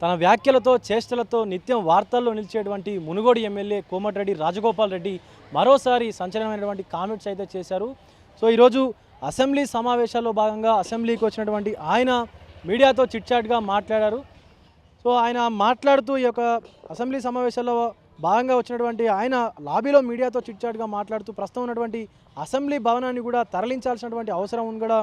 తన వ్యాఖ్యలతో చేష్టలతో నిత్యం వార్తల్లో నిలిచేటువంటి మునుగోడు ఎమ్మెల్యే కోమటిరెడ్డి రాజగోపాల్ రెడ్డి మరోసారి సంచలనమైనటువంటి కామెంట్స్ అయితే చేశారు. సో ఈరోజు అసెంబ్లీ సమావేశాల్లో భాగంగా అసెంబ్లీకి వచ్చినటువంటి ఆయన మీడియాతో చిట్చాట్గా మాట్లాడారు. సో ఆయన మాట్లాడుతూ ఈ యొక్క అసెంబ్లీ సమావేశాల్లో భాగంగా వచ్చినటువంటి ఆయన లాబీలో మీడియాతో చిట్చాట్గా మాట్లాడుతూ ప్రస్తుతం ఉన్నటువంటి అసెంబ్లీ భవనాన్ని కూడా తరలించాల్సినటువంటి అవసరం కూడా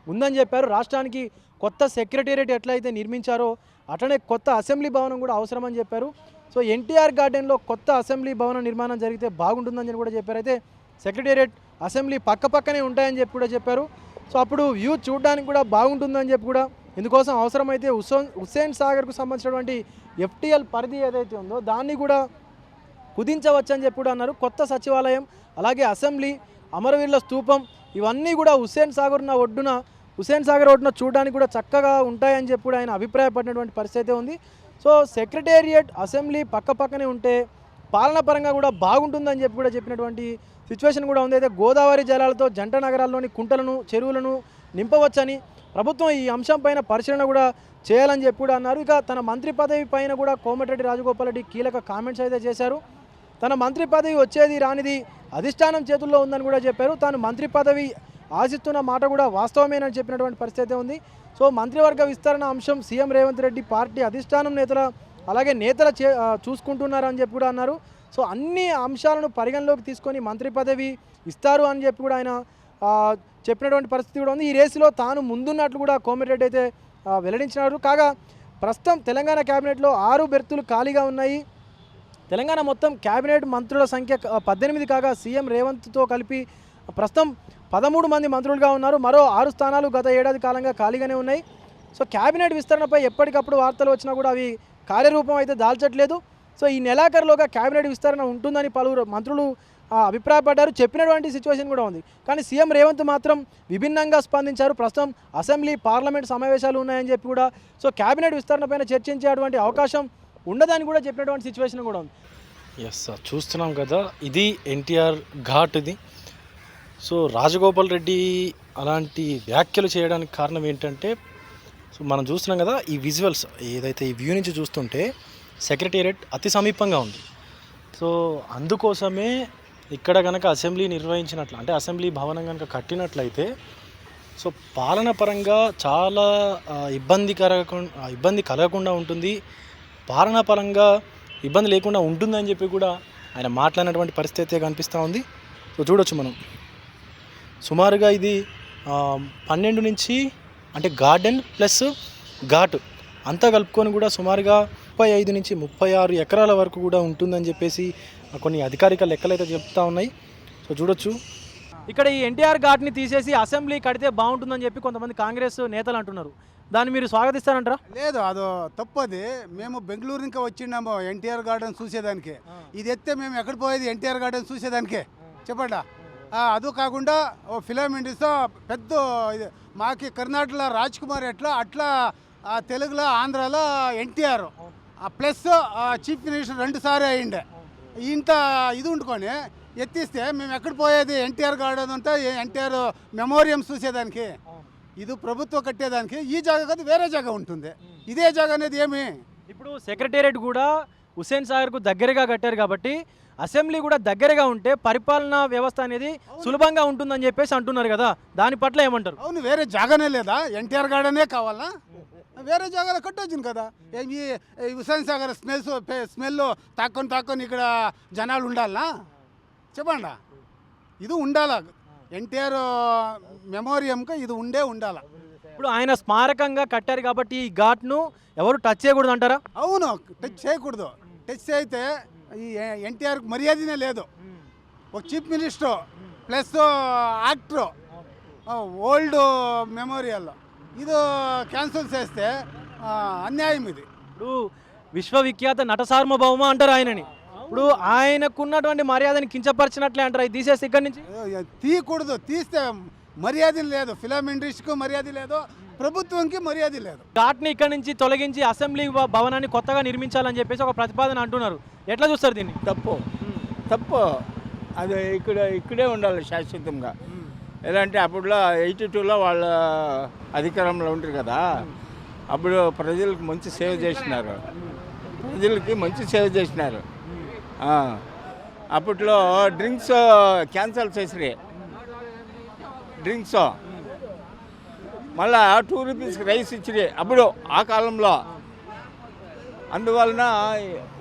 ఉందని చెప్పారు. రాష్ట్రానికి కొత్త సెక్రటేరియట్ ఎట్లయితే నిర్మించారో అట్లనే కొత్త అసెంబ్లీ భవనం కూడా అవసరమని చెప్పారు. సో ఎన్టీఆర్ గార్డెన్లో కొత్త అసెంబ్లీ భవన నిర్మాణం జరిగితే బాగుంటుందని కూడా చెప్పారు. అయితే సెక్రటేరియట్ అసెంబ్లీ పక్కనే ఉంటాయని చెప్పి కూడా చెప్పారు. సో అప్పుడు వ్యూ చూడడానికి కూడా బాగుంటుందని చెప్పి కూడా ఇందుకోసం అవసరమైతే హుస్సేన్ సాగర్కు సంబంధించినటువంటి FTL పరిధి ఏదైతే ఉందో దాన్ని కూడా కుదించవచ్చని చెప్పి కూడా అన్నారు. కొత్త సచివాలయం అలాగే అసెంబ్లీ అమరవీరుల స్తూపం ఇవన్నీ కూడా హుస్సేన్ సాగర్ ఒడ్డున చూడడానికి కూడా చక్కగా ఉంటాయని చెప్పి కూడా ఆయన అభిప్రాయపడినటువంటి పరిస్థితి ఉంది. సో సెక్రటేరియట్ అసెంబ్లీ పక్కనే ఉంటే పాలనాపరంగా కూడా బాగుంటుందని చెప్పి కూడా చెప్పినటువంటి సిచ్యువేషన్ కూడా ఉంది. అయితే గోదావరి జలాలతో జంట నగరాల్లోని కుంటలను చెరువులను నింపవచ్చని ప్రభుత్వం ఈ అంశం పైన పరిశీలన కూడా చేయాలని చెప్పి కూడా అన్నారు. ఇక తన మంత్రి పదవి పైన కూడా కోమటిరెడ్డి రాజగోపాల్ రెడ్డి కీలక కామెంట్స్ అయితే చేశారు. తన మంత్రి పదవి వచ్చేది రానిది అధిష్టానం చేతుల్లో ఉందని కూడా చెప్పారు. తాను మంత్రి పదవి ఆశిస్తున్న మాట కూడా వాస్తవమేనని చెప్పినటువంటి పరిస్థితి ఉంది. సో మంత్రివర్గ విస్తరణ అంశం సీఎం రేవంత్ రెడ్డి పార్టీ అధిష్టానం నేతల చూసుకుంటున్నారని చెప్పి కూడా అన్నారు. సో అన్ని అంశాలను పరిగణలోకి తీసుకొని మంత్రి పదవి ఇస్తారు అని చెప్పి కూడా ఆయన చెప్పినటువంటి పరిస్థితి కూడా ఉంది. ఈ రేసులో తాను ముందున్నట్లు కూడా కోమటిరెడ్డి అయితే వెల్లడించినారు. కాగా ప్రస్తుతం తెలంగాణ క్యాబినెట్లో 6 బెర్తులు ఖాళీగా ఉన్నాయి. తెలంగాణ మొత్తం క్యాబినెట్ మంత్రుల సంఖ్య 18 కాగా సీఎం రేవంత్తో కలిపి ప్రస్తుతం 13 మంది మంత్రులుగా ఉన్నారు. మరో 6 స్థానాలు గత ఏడాది కాలంగా ఖాళీగానే ఉన్నాయి. సో క్యాబినెట్ విస్తరణపై ఎప్పటికప్పుడు వార్తలు వచ్చినా కూడా అవి కార్యరూపం అయితే దాల్చట్లేదు. సో ఈ నెలాఖరులోగా క్యాబినెట్ విస్తరణ ఉంటుందని పలువురు మంత్రులు అభిప్రాయపడ్డారు. చెప్పినటువంటి సిచ్యువేషన్ కూడా ఉంది. కానీ సీఎం రేవంత్ మాత్రం విభిన్నంగా స్పందించారు. ప్రస్తుతం అసెంబ్లీ పార్లమెంట్ సమావేశాలు ఉన్నాయని చెప్పి కూడా సో క్యాబినెట్ విస్తరణ పైన చర్చించేటువంటి అవకాశం ఉండదని కూడా చెప్పినటువంటి సిచ్యువేషన్ కూడా ఉంది. ఎస్ సార్, చూస్తున్నాం కదా, ఇది ఎన్టీఆర్ ఘాట్. ఇది సో రాజగోపాల్ రెడ్డి అలాంటి వ్యాఖ్యలు చేయడానికి కారణం ఏంటంటే, సో మనం చూస్తున్నాం కదా ఈ విజువల్స్ ఏదైతే ఈ వ్యూ నుంచి చూస్తుంటే సెక్రటేరియట్ అతి సమీపంగా ఉంది. సో అందుకోసమే ఇక్కడ కనుక అసెంబ్లీ నిర్వహించినట్లు అంటే అసెంబ్లీ భవనం కనుక కట్టినట్లయితే సో పాలన పరంగా చాలా ఇబ్బంది కలగకుండా ఉంటుంది, పాలనా పరంగా ఇబ్బంది లేకుండా ఉంటుందని చెప్పి కూడా ఆయన మాట్లాడినటువంటి పరిస్థితి కనిపిస్తూ ఉంది. సో చూడొచ్చు మనం సుమారుగా ఇది 12 నుంచి అంటే గార్డెన్ ప్లస్ ఘాటు అంతా కలుపుకొని కూడా సుమారుగా 35 నుంచి 36 ఎకరాల వరకు కూడా ఉంటుందని చెప్పేసి కొన్ని అధికారిక లెక్కలు అయితే చెప్తా ఉన్నాయి. సో చూడొచ్చు ఇక్కడ ఈ ఎన్టీఆర్ ఘాట్ని తీసేసి అసెంబ్లీ కడితే బాగుంటుందని చెప్పి కొంతమంది కాంగ్రెస్ నేతలు అంటున్నారు. దాన్ని మీరు స్వాగతిస్తారంటారా? లేదు, అదో తప్పది. మేము బెంగళూరు ఇంకా వచ్చినాము ఎన్టీఆర్ గార్డెన్ చూసేదానికి. ఇది ఎత్తే మేము ఎక్కడ పోయేది ఎన్టీఆర్ గార్డెన్ చూసేదానికే చెప్పండా. అది కాకుండా ఫిలిం ఇండస్ట్రీతో పెద్ద ఇది మాకు కర్ణాటకలో రాజ్ కుమార్ అట్లా తెలుగులో ఆంధ్రాలో ఎన్టీఆర్ ప్లస్ చీఫ్ మినిస్టర్ 2 సార్లు అయ్యిండే. ఇంత ఇది ఉంటుకొని ఎత్తిస్తే మేము ఎక్కడ పోయేది ఎన్టీఆర్ గార్డెన్ ఉంటే ఎన్టీఆర్ మెమోరియం చూసేదానికి. ఇది ప్రభుత్వం కట్టేదానికి ఈ జాగా కాదు వేరే జాగా ఉంటుంది. ఇదే జాగా అనేది ఏమి ఇప్పుడు సెక్రటేరియట్ కూడా హుస్సేన్ సాగర్కు దగ్గరగా కట్టారు కాబట్టి అసెంబ్లీ కూడా దగ్గరగా ఉంటే పరిపాలనా వ్యవస్థ అనేది సులభంగా ఉంటుందని చెప్పేసి అంటున్నారు కదా, దాని పట్ల ఏమంటారు? అవును, వేరే జాగానే లేదా? ఎన్టీఆర్ గార్డెనే కావాలా? వేరే జాగాలో కట్టొచ్చింది కదా. ఈ హుస్సేన్ సాగర్ స్మెల్ తాక్కొని ఇక్కడ జనాలు ఉండాలా చెప్పండి. ఇది ఉండాలా, ఎన్టీఆర్ మెమోరియంకి ఇది ఉండాల. ఇప్పుడు ఆయన స్మారకంగా కట్టారు కాబట్టి ఈ ఘాట్ను ఎవరు టచ్ చేయకూడదు అంటారా? అవును, టచ్ చేయకూడదు. టచ్ అయితే ఈ ఎన్టీఆర్కి మర్యాదనే లేదు. ఒక chief minister plus actor old memorial ఇది క్యాన్సిల్ చేస్తే అన్యాయం. ఇది ఇప్పుడు విశ్వవిఖ్యాత నట సార్వభౌమ అంటారు ఆయనని. ఇప్పుడు ఆయనకున్నటువంటి మర్యాదని కించపరిచినట్లే అంటారు. ఇది తీసేసి ఇక్కడి నుంచి తీయకూడదు. తీస్తే మర్యాద లేదు, ఫిలిం ఇండస్ట్రీకి మర్యాద లేదు, ప్రభుత్వంకి మర్యాద లేదు. ఘాట్ని ఇక్కడి నుంచి తొలగించి అసెంబ్లీ భవనాన్ని కొత్తగా నిర్మించాలని చెప్పేసి ఒక ప్రతిపాదన అంటున్నారు. ఎట్లా చూస్తారు దీన్ని? తప్పు అది ఇక్కడే ఉండాలి శాశ్వతంగా. ఎలా అంటే అప్పుడులో 82లో వాళ్ళ అధికారంలో ఉంటారు కదా, అప్పుడు ప్రజలకు మంచి సేవ చేసినారు, ప్రజలకి మంచి సేవ చేసినారు. ఆ, అప్పట్లో డ్రింక్స్ క్యాన్సల్ చేసిరే, డ్రింక్స్ మళ్ళా 2 రూపీస్కి రైస్ ఇచ్చిరే అప్పుడు ఆ కాలంలో. అందువలన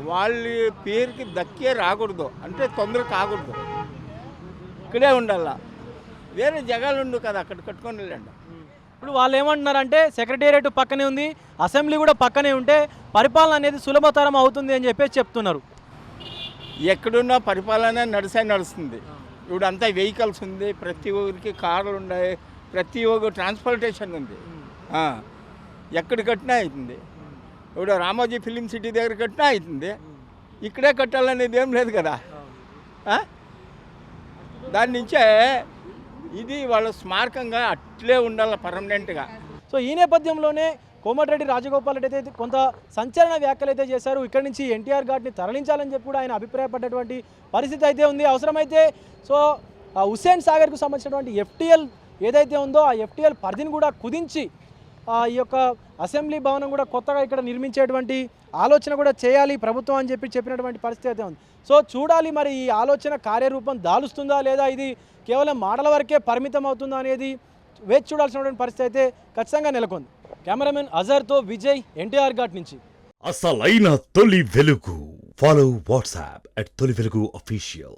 వాళ్ళ పేరుకి దక్కే రాకూడదు, అంటే తొందర కాకూడదు, ఇక్కడే ఉండాల. వేరే జగాలు ఉండు కదా, అక్కడ కట్టుకొని వెళ్ళండి. ఇప్పుడు వాళ్ళు ఏమంటున్నారంటే సెక్రటేరియట్ పక్కనే ఉంది, అసెంబ్లీ కూడా పక్కనే ఉంటే పరిపాలన అనేది సులభతరం అవుతుంది అని చెప్పేసి చెప్తున్నారు. ఎక్కడున్నా పరిపాలన నడుస్తుంది. ఇప్పుడు అంతా వెహికల్స్ ఉంది, ప్రతి ఒక్కరికి కార్లు ఉన్నాయి, ప్రతి ఒక్క ట్రాన్స్పోర్టేషన్ ఉంది. ఎక్కడ కట్టినా అవుతుంది. ఇప్పుడు రామోజీ ఫిలిం సిటీ దగ్గర కట్టినా అవుతుంది, ఇక్కడే కట్టాలనేది ఏం లేదు కదా. దాని నుంచే ఇది వాళ్ళ స్మారకంగా అట్లే ఉండాలి పర్మనెంట్గా. సో ఈ నేపథ్యంలోనే కోమటిరెడ్డి రాజగోపాల్ రెడ్డి అయితే కొంత సంచలన వ్యాఖ్యలు అయితే చేశారు. ఇక్కడి నుంచి ఎన్టీఆర్ ఘాట్ని తరలించాలని చెప్పి కూడా ఆయన అభిప్రాయపడ్డటువంటి పరిస్థితి అయితే ఉంది. అవసరమైతే సో హుస్సేన్ సాగర్కు సంబంధించినటువంటి FTL ఏదైతే ఉందో ఆ FTL పరిధిని కూడా కుదించి ఈ యొక్క అసెంబ్లీ భవనం కూడా కొత్తగా ఇక్కడ నిర్మించేటువంటి ఆలోచన కూడా చేయాలి ప్రభుత్వం అని చెప్పినటువంటి పరిస్థితి అయితే ఉంది. సో చూడాలి మరి ఈ ఆలోచన కార్యరూపం దాలుస్తుందా లేదా ఇది కేవలం మాటల వరకే పరిమితం అవుతుందా అనేది వేచి చూడాల్సినటువంటి పరిస్థితి అయితే ఖచ్చితంగా నెలకొంది. కెమెరామెన్ అజర్తో విజయ్, ఎన్టీఆర్ ఘాట్ నుంచి. అసలైన తొలి వెలుగు. ఫాలో వాట్సాప్ @తొలి వెలుగు official.